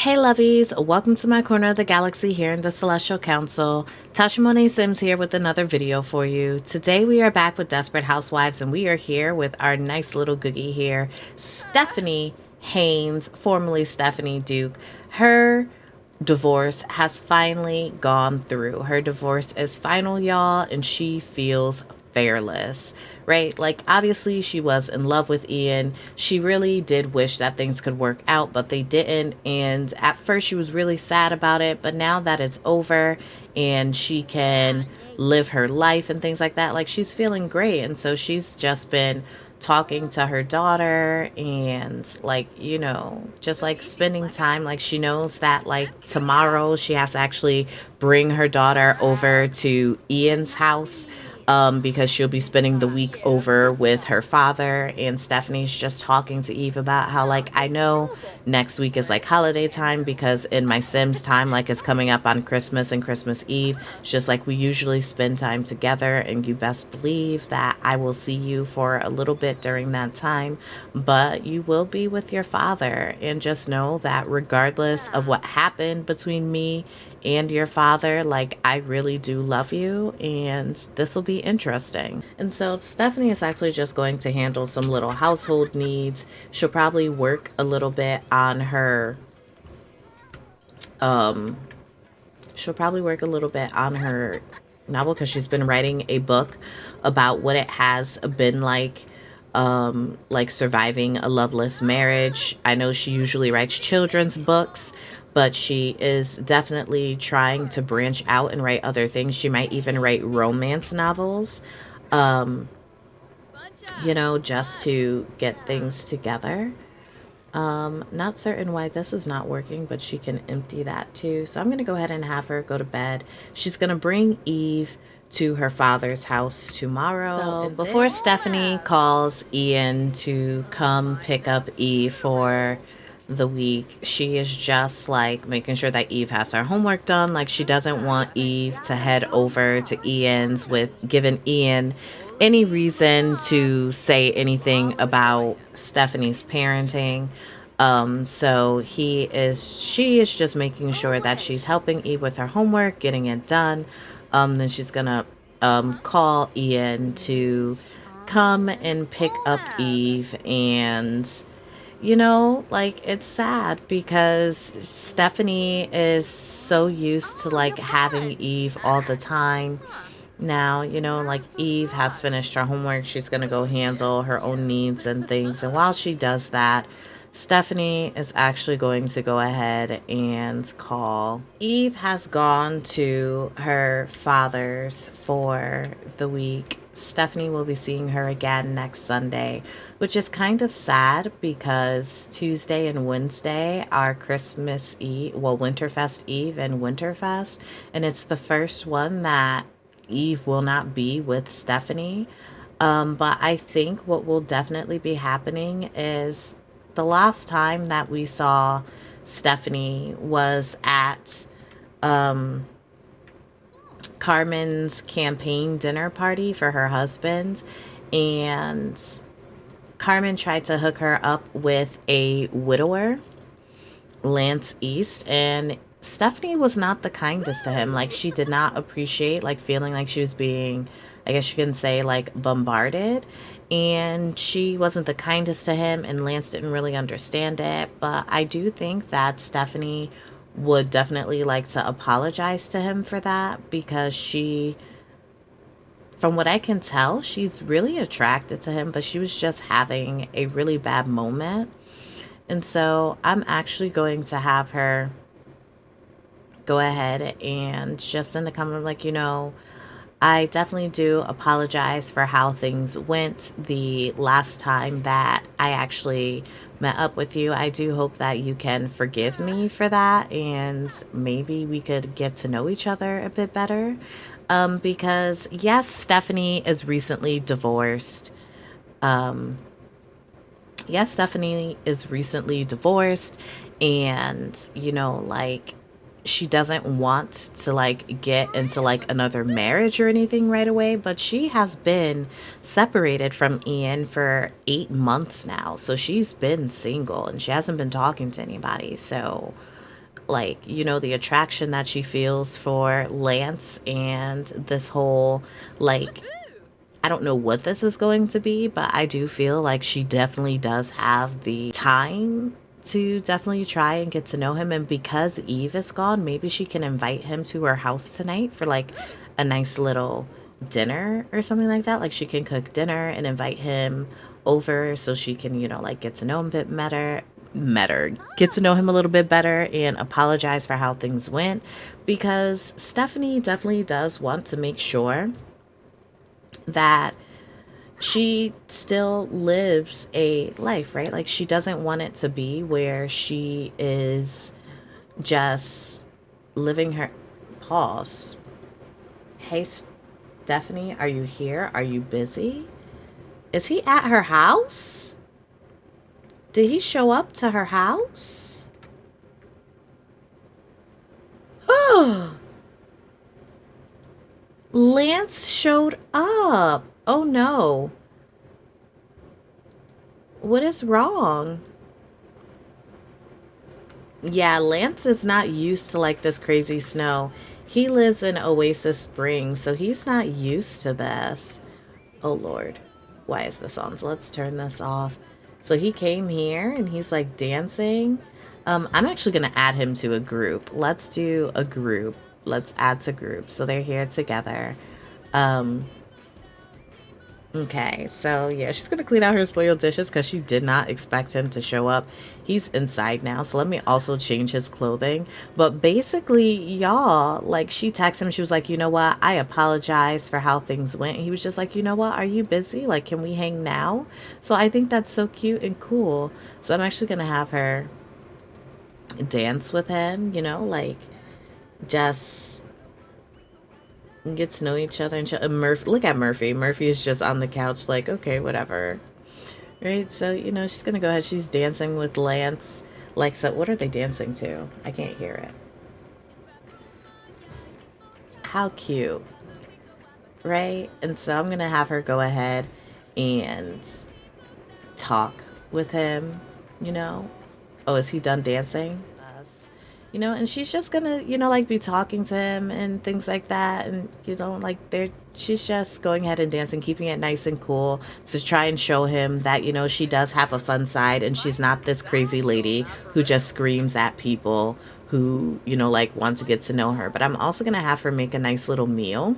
Hey lovies, welcome to my corner of the galaxy here in the Celestial Council. Tasha Monet Sims here with another video for you. Today we are back with Desperate Housewives and we are here with our nice little googie here, Stephanie Haynes, formerly Stephanie Duke. Her divorce has finally gone through. Her divorce is final, y'all, and she feels fearless, right? Like, obviously, she was in love with Ian. She really did wish that things could work out, but they didn't. And at first, she was really sad about it. But now that it's over and she can live her life and things like that, like, she's feeling great. And so she's just been talking to her daughter and like, just like spending time. Like, she knows that like tomorrow she has to actually bring her daughter over to Ian's house, because she'll be spending the week over with her father. And Stephanie's just talking to Eve about how, like, I know next week is like holiday time because in my Sims time, like, it's coming up on Christmas and Christmas Eve. It's just like we usually spend time together, and you best believe that I will see you for a little bit during that time, but you will be with your father. And just know that regardless of what happened between me and your father, like, I really do love you, and this will be interesting. And so Stephanie is actually just going to handle some little household needs. She'll probably work a little bit on her um she'll probably work a little bit on her novel because she's been writing a book about what it has been like surviving a loveless marriage. I know she usually writes children's books, but she is definitely trying to branch out and write other things. She might even write romance novels, um, just to get things together. Not certain why this is not working, but she can empty that too. So I'm going to go ahead and have her go to bed. She's going to bring Eve to her father's house tomorrow. So before Stephanie calls Ian to come pick up Eve for the week, she is just like making sure that Eve has her homework done. Like, she doesn't want Eve to head over to Ian's with giving Ian any reason to say anything about Stephanie's parenting. So she is just making sure that she's helping Eve with her homework, getting it done. Then she's gonna call Ian to come and pick up Eve. And like, it's sad because Stephanie is so used to like having Eve all the time. Now, like, Eve has finished her homework. She's going to go handle her own needs and things. And while she does that, Stephanie is actually going to go ahead and call. Eve has gone to her father's for the week. Stephanie will be seeing her again next Sunday, which is kind of sad because Tuesday and Wednesday are Christmas Eve, well, Winterfest Eve and Winterfest. And it's the first one that Eve will not be with Stephanie. But I think what will definitely be happening is the last time that we saw Stephanie was at Carmen's campaign dinner party for her husband. And Carmen tried to hook her up with a widower, Lance East, and Stephanie was not the kindest to him. Like, she did not appreciate, like, feeling like she was being, I guess you can say, like, bombarded. And she wasn't the kindest to him, and Lance didn't really understand it. But I do think that Stephanie would definitely like to apologize to him for that, because from what I can tell, she's really attracted to him, but she was just having a really bad moment. And so I'm actually going to have her go ahead and just send a comment like, I definitely do apologize for how things went the last time that I actually met up with you. I do hope that you can forgive me for that, and maybe we could get to know each other a bit better. Because yes, Stephanie is recently divorced. Yes, Stephanie is recently divorced, and like, she doesn't want to like get into like another marriage or anything right away, but she has been separated from Ian for 8 months now. So she's been single and she hasn't been talking to anybody. So like, you know, the attraction that she feels for Lance and this whole, like, I don't know what this is going to be, but I do feel like she definitely does have the time to definitely try and get to know him. And because Eve is gone, maybe she can invite him to her house tonight for like a nice little dinner or something like that. Like she can cook dinner and invite him over so she can, you know, like get to know him a bit better, get to know him a little bit better and apologize for how things went, because Stephanie definitely does want to make sure that she still lives a life, right? Like she doesn't want it to be where she is just living her pause. Hey, Stephanie, are you here? Are you busy? Is he at her house? Did he show up to her house? Oh, Lance showed up. Oh no. What is wrong? Yeah, Lance is not used to like this crazy snow. He lives in Oasis Springs, so he's not used to this. Oh Lord, why is this on? So let's turn this off. So he came here and he's like dancing. I'm actually gonna add him to a group. Let's do a group. Let's add to group. So they're here together. Um, Okay, so yeah, she's gonna clean out her spoiled dishes because she did not expect him to show up. He's inside now, so let me also change his clothing. But basically, y'all, like she texted him, she was like, you know what, I apologize for how things went. He was just like, you know what, are you busy? Like, can we hang now? So I think that's so cute and cool. So I'm actually gonna have her dance with him, you know, like just get to know each other and Murphy, look at Murphy. Murphy is just on the couch, like, okay, whatever. Right? So, you know, she's gonna go ahead. She's dancing with Lance. Like, so what are they dancing to? I can't hear it. How cute. Right? And so I'm gonna have her go ahead and talk with him, you know. Oh, is he done dancing? You know, and she's just gonna, you know, like be talking to him and things like that. And, you know, like she's just going ahead and dancing, keeping it nice and cool to try and show him that, you know, she does have a fun side and she's not this crazy lady who just screams at people who, you know, like want to get to know her. But I'm also gonna have her make a nice little meal.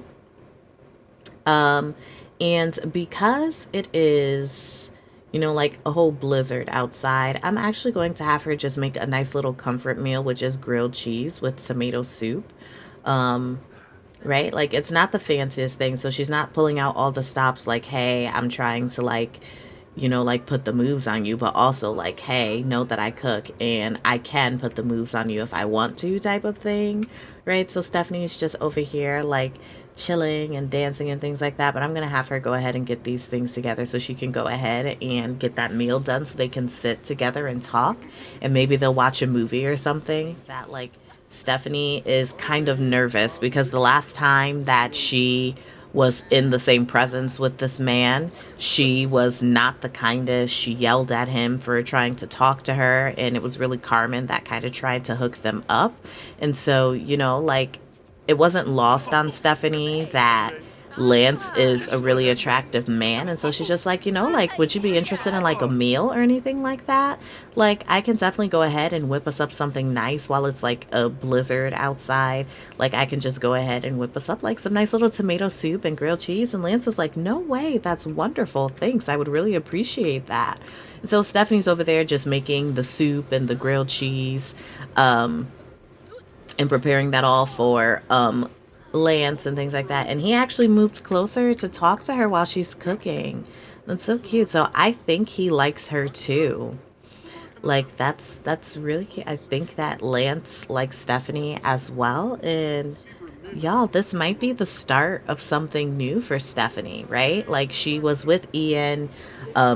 Um, and because it is, you know, like a whole blizzard outside, I'm actually going to have her just make a nice little comfort meal, which is grilled cheese with tomato soup. Um, right? Like it's not the fanciest thing, so she's not pulling out all the stops like, hey, I'm trying to like, you know, like put the moves on you, but also like, hey, know that I cook and I can put the moves on you if I want to type of thing, right? So Stephanie's just over here like chilling and dancing and things like that, but I'm gonna have her go ahead and get these things together so she can go ahead and get that meal done so they can sit together and talk, and maybe they'll watch a movie or something. That like Stephanie is kind of nervous because the last time that she was in the same presence with this man, she was not the kindest. She yelled at him for trying to talk to her, and it was really Carmen that kind of tried to hook them up. And so, you know, like it wasn't lost on Stephanie that Lance is a really attractive man. And so she's just like, you know, like, would you be interested in like a meal or anything like that? Like, I can definitely go ahead and whip us up something nice while it's like a blizzard outside. Like, I can just go ahead and whip us up like some nice little tomato soup and grilled cheese. And Lance was like, no way, that's wonderful. Thanks. I would really appreciate that. And so Stephanie's over there just making the soup and the grilled cheese. And preparing that all for Lance and things like that. And he actually moved closer to talk to her while she's cooking. That's so cute. So I think he likes her too. Like that's really cute. I think that Lance likes Stephanie as well. And y'all, this might be the start of something new for Stephanie, right? Like she was with Ian.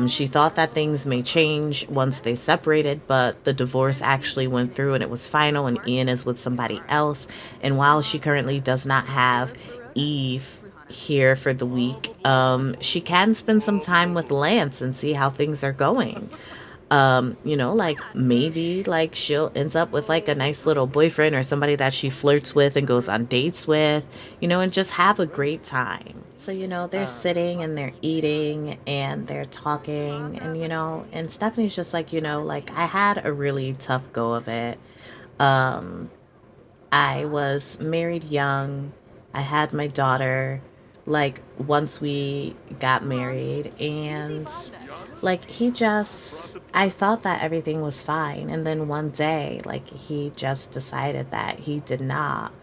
She thought that things may change once they separated, but the divorce actually went through and it was final, and Ian is with somebody else. And while she currently does not have Eve here for the week, she can spend some time with Lance and see how things are going. You know, like maybe like she'll ends up with like a nice little boyfriend or somebody that she flirts with and goes on dates with, you know, and just have a great time. So, you know, they're sitting and they're eating and they're talking and, you know, and Stephanie's just like, you know, like I had a really tough go of it. Um, I was married young. I had my daughter like once we got married, and like he just I thought that everything was fine, and then one day like he just decided that he did not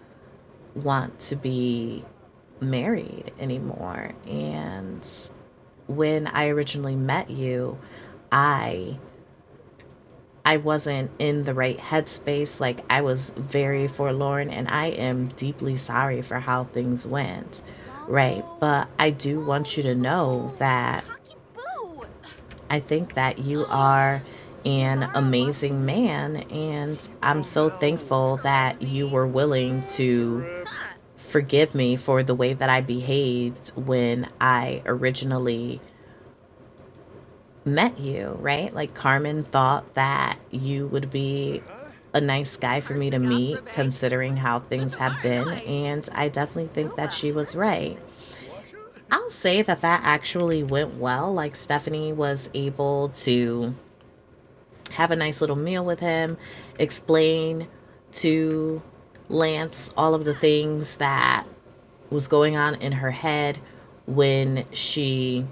want to be married anymore. And when I originally met you, I I wasn't in the right headspace. Like, I was very forlorn, and I am deeply sorry for how things went, right? But I do want you to know that I think that you are an amazing man, and I'm so thankful that you were willing to forgive me for the way that I behaved when I originally met you, right? Like Carmen thought that you would be a nice guy for me to meet considering how things have been, and I definitely think that she was right. I'll say that that actually went well. Like Stephanie was able to have a nice little meal with him, explain to Lance all of the things that was going on in her head when she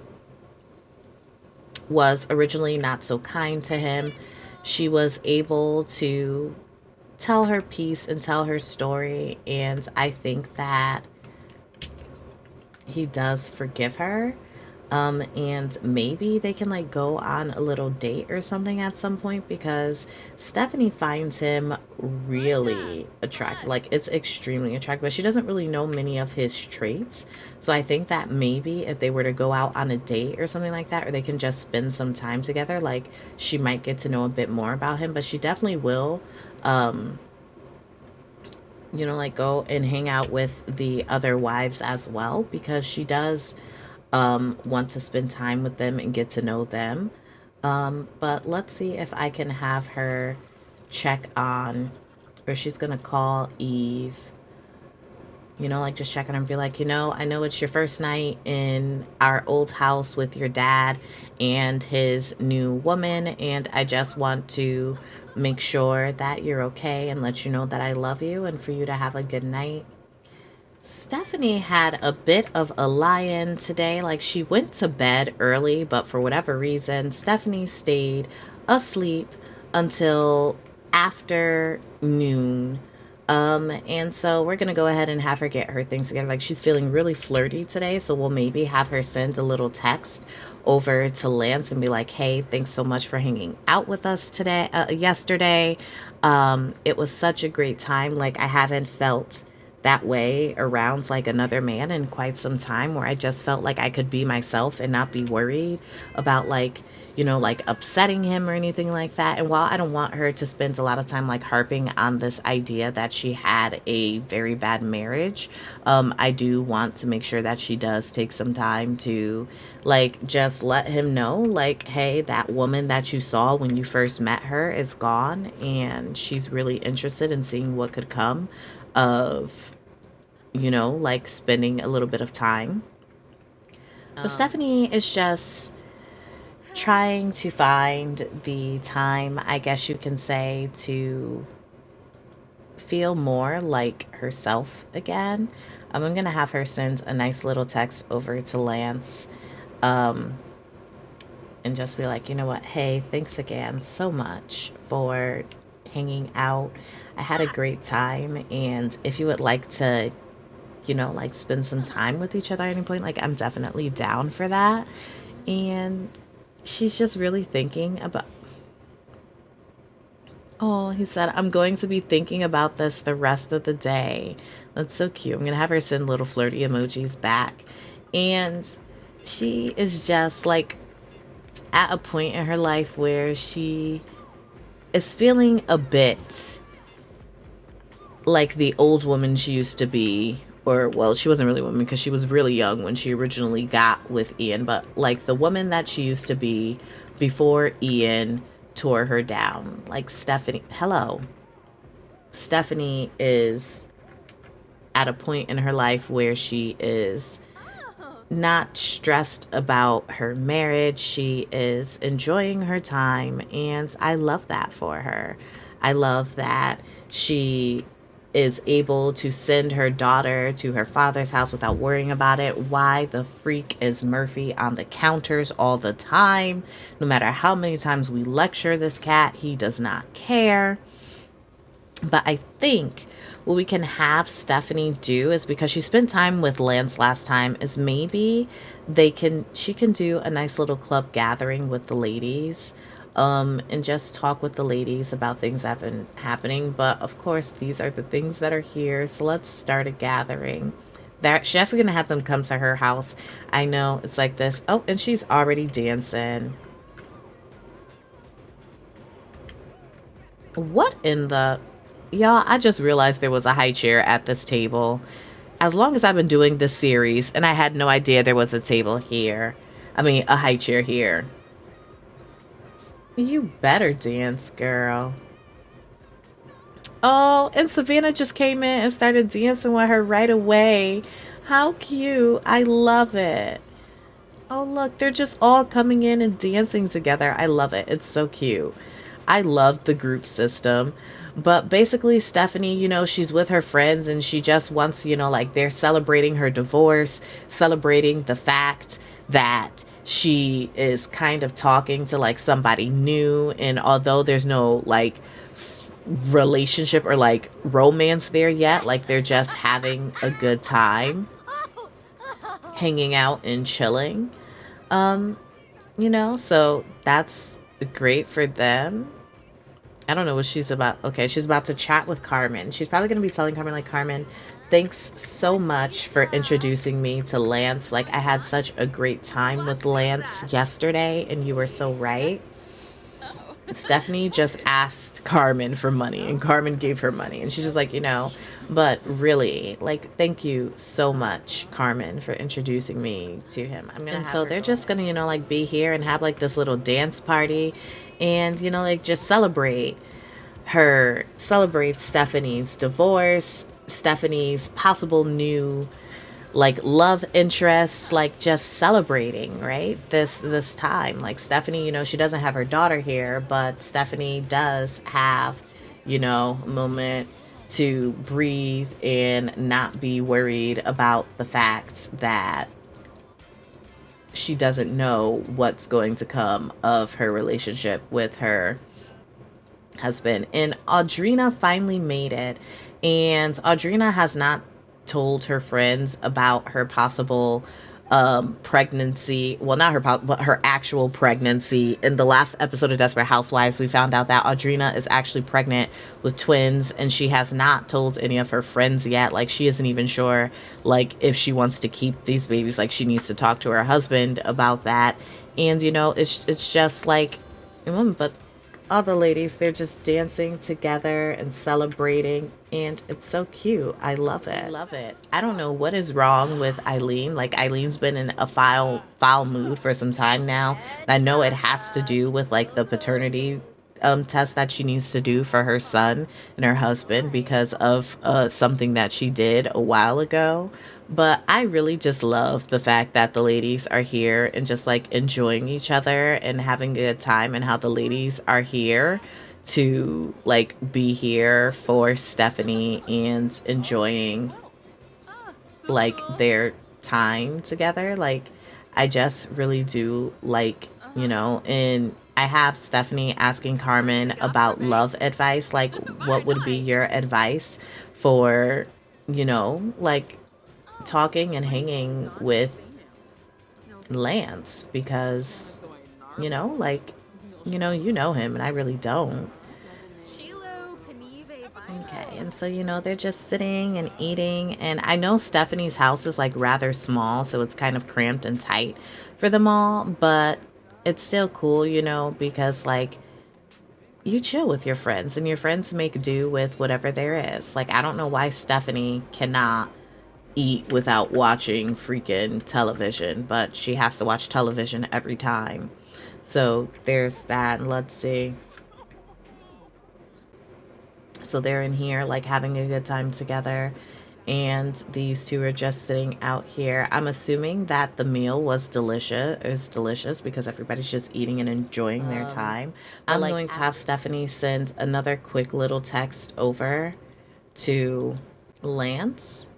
was originally not so kind to him. She was able to tell her piece and tell her story, and I think that he does forgive her. And maybe they can like go on a little date or something at some point, because Stephanie finds him really attractive. Like, it's extremely attractive, but she doesn't really know many of his traits. So I think that maybe if they were to go out on a date or something like that, or they can just spend some time together, like she might get to know a bit more about him. But she definitely will, um, you know, like go and hang out with the other wives as well, because she does want to spend time with them and get to know them. But let's see if I can have her check on, or she's gonna call Eve, you know, like just check on her and be like, you know, I know it's your first night in our old house with your dad and his new woman, and I just want to make sure that you're okay and let you know that I love you and for you to have a good night. Stephanie had a bit of a lie-in today. Like, she went to bed early, but for whatever reason, Stephanie stayed asleep until after noon. And so we're gonna go ahead and have her get her things together. Like, she's feeling really flirty today, so we'll maybe have her send a little text over to Lance and be like, "Hey, thanks so much for hanging out with us today, yesterday. It was such a great time. Like, I haven't felt that way around like another man in quite some time, where I just felt like I could be myself and not be worried about like, you know, like upsetting him or anything like that." And while I don't want her to spend a lot of time like harping on this idea that she had a very bad marriage, I do want to make sure that she does take some time to like just let him know, like, hey, that woman that you saw when you first met her is gone, and she's really interested in seeing what could come of, you know, like spending a little bit of time. But Stephanie is just trying to find the time, I guess you can say, to feel more like herself again. I'm gonna have her send a nice little text over to Lance, um, and just be like, you know what, hey, thanks again so much for hanging out. I had a great time, and if you would like to, you know, like spend some time with each other at any point, like I'm definitely down for that. And she's just really thinking about, oh, he said, I'm going to be thinking about this the rest of the day. That's so cute. I'm going to have her send little flirty emojis back. And she is just like at a point in her life where she is feeling a bit like the old woman she used to be. Or, well, she wasn't really a woman because she was really young when she originally got with Ian, but like the woman that she used to be before Ian tore her down. Like Stephanie, hello. Stephanie is at a point in her life where she is not stressed about her marriage. She is enjoying her time, and I love that for her. I love that she is able to send her daughter to her father's house without worrying about it. Why the freak is Murphy on the counters all the time? No matter how many times we lecture this cat, he does not care. But I think what we can have Stephanie do is, because she spent time with Lance last time, is maybe she can do a nice little club gathering with the ladies, and just talk with the ladies about things that have been happening. But of course, these are the things that are here. So let's start a gathering. She's actually gonna have them come to her house. I know it's like this. Oh, and she's already dancing. What in the... Y'all, I just realized there was a high chair at this table. As long as I've been doing this series, and I had no idea there was a table here. I mean, a high chair here. You better dance, girl. Oh, and Savannah just came in and started dancing with her right away. How cute. I love it. Oh, look, they're just all coming in and dancing together. I love it. It's so cute. I love the group system. But basically, Stephanie, she's with her friends and she just wants, like they're celebrating her divorce, celebrating the fact that she is kind of talking to like somebody new. And although there's no like relationship or like romance there yet, like they're just having a good time, hanging out and chilling. So that's great for them. I don't know what she's about. Okay, she's about to chat with Carmen. She's probably going to be telling Carmen, like, Carmen, thanks so much for introducing me to Lance. Like, I had such a great time with Lance yesterday, and you were so right. Stephanie just asked Carmen for money, and Carmen gave her money. And she's just like, but really, like, thank you so much, Carmen, for introducing me to him. And so they're just going to, like, be here and have, like, this little dance party. And, like, just celebrate Stephanie's divorce, Stephanie's possible new, like, love interests, like, just celebrating, right? This time. Like, Stephanie, she doesn't have her daughter here, but Stephanie does have, a moment to breathe and not be worried about the fact that she doesn't know what's going to come of her relationship with her husband. And Audrina finally made it. And Audrina has not told her friends about her possible pregnancy. Well, not her, but her actual pregnancy. In the last episode of Desperate Housewives, we found out that Audrina is actually pregnant with twins, and she has not told any of her friends yet. Like, she isn't even sure, like, if she wants to keep these babies. Like, she needs to talk to her husband about that. And, it's just like, but all the ladies, they're just dancing together and celebrating, and it's so cute. I love it. I don't know what is wrong with Eileen. Like, Eileen's been in a foul mood for some time now. And I know it has to do with like the paternity test that she needs to do for her son and her husband because of something that she did a while ago. But I really just love the fact that the ladies are here and just like enjoying each other and having a good time, and how the ladies are here to like be here for Stephanie and enjoying like their time together. Like, I just really do like, and I have Stephanie asking Carmen about love advice. Like, what would be your advice for, like, talking and hanging with Lance? Because, like, you know him and I really don't. Okay, and so, they're just sitting and eating, and I know Stephanie's house is like rather small, so it's kind of cramped and tight for them all, but it's still cool, because like you chill with your friends and your friends make do with whatever there is. Like, I don't know why Stephanie cannot eat without watching freaking television, but she has to watch television every time. So there's that. Let's see. So they're in here like having a good time together. And these two are just sitting out here. I'm assuming that the meal was delicious because everybody's just eating and enjoying their time. I'm like, going to have Stephanie send another quick little text over to Lance.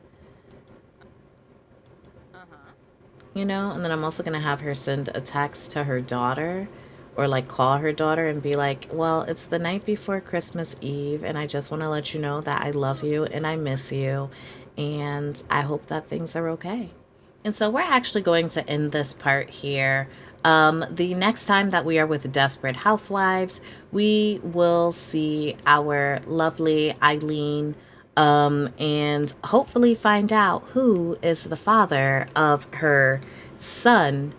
You know, and then I'm also going to have her send a text to her daughter, or like call her daughter and be like, well, it's the night before Christmas Eve, and I just want to let you know that I love you and I miss you, and I hope that things are okay. And so we're actually going to end this part here. The next time that we are with Desperate Housewives, we will see our lovely Eileen, and hopefully find out who is the father of her son.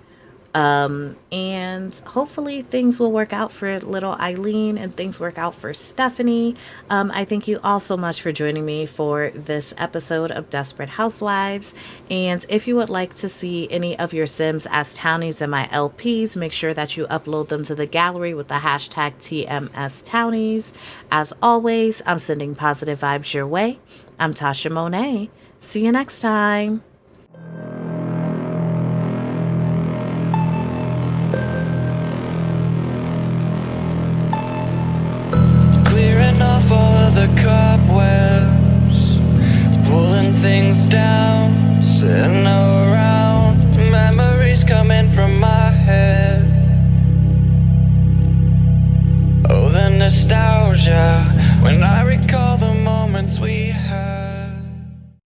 And hopefully things will work out for little Eileen and things work out for Stephanie. I thank you all so much for joining me for this episode of Desperate Housewives. And if you would like to see any of your Sims as Townies in my LPs, make sure that you upload them to the gallery with the hashtag TMS Townies. As always, I'm sending positive vibes your way. I'm Tasha Monet. See you next time. Off all of the cobwebs, pulling things down, sitting around, memories coming from my head. Oh, the nostalgia.